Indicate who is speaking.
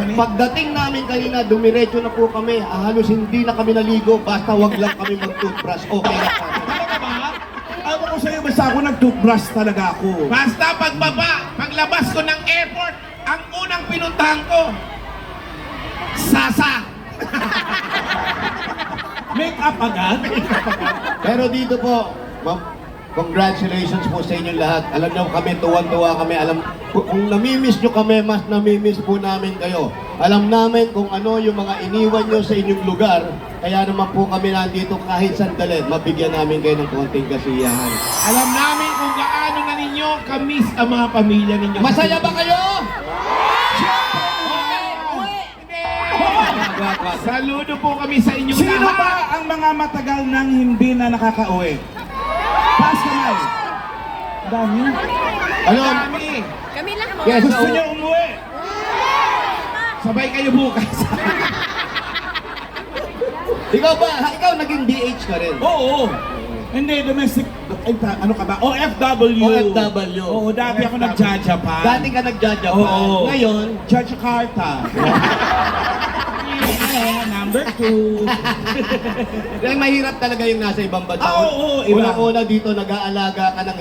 Speaker 1: namin.
Speaker 2: Pagdating namin kanina, dumiretso na po kami. Halos hindi na kami naligo, basta wag lang kami mag-toothbrush. Okay na kami.
Speaker 1: Talaga ba?
Speaker 3: Alam ko sa'yo, basta ako nag-toothbrush talaga ako.
Speaker 1: Basta pagbaba, paglabas ko ng airport, ang unang pinuntahan ko, Sasa.
Speaker 3: Make up agad?
Speaker 2: Pero dito po, ma'am, congratulations po sa inyong lahat. Alam niyo kami, tuwan-tuwa kami. Alam, kung namimiss niyo kami, mas namimiss po namin kayo. Alam namin kung ano yung mga iniwan niyo sa inyong lugar. Kaya naman po kami nandito kahit sandali, mabigyan namin kayo ng konting kasiyahan.
Speaker 1: Alam namin kung gaano na ninyo kamiss ang mga pamilya ninyo.
Speaker 2: Masaya ba kayo?
Speaker 1: Saludo po kami sa inyong
Speaker 3: Sino
Speaker 1: lahat.
Speaker 3: ba ang mga matagal nang hindi na nakakauwi? Pass kamay. Dami.
Speaker 2: Ano?
Speaker 1: Kami.
Speaker 4: Kami lang mo.
Speaker 2: Yes,
Speaker 3: Gusto
Speaker 2: so-
Speaker 3: niyo umuwi?
Speaker 1: Sabay kayo bukas.
Speaker 2: Ikaw ba? Ikaw naging DH ka rin?
Speaker 3: Oo. Hindi, domestic, ano ka ba? OFW.
Speaker 2: OFW.
Speaker 3: Oo, dati ako nag-Japan.
Speaker 2: Dati ka nag-Japan.
Speaker 3: Oo.
Speaker 2: Ngayon,
Speaker 3: Jakarta. Number 2.
Speaker 2: dahil mahirap talaga yung nasa ibang bansa.
Speaker 3: Oo, iba.
Speaker 2: Unang-una dito, nag-aalaga ka ng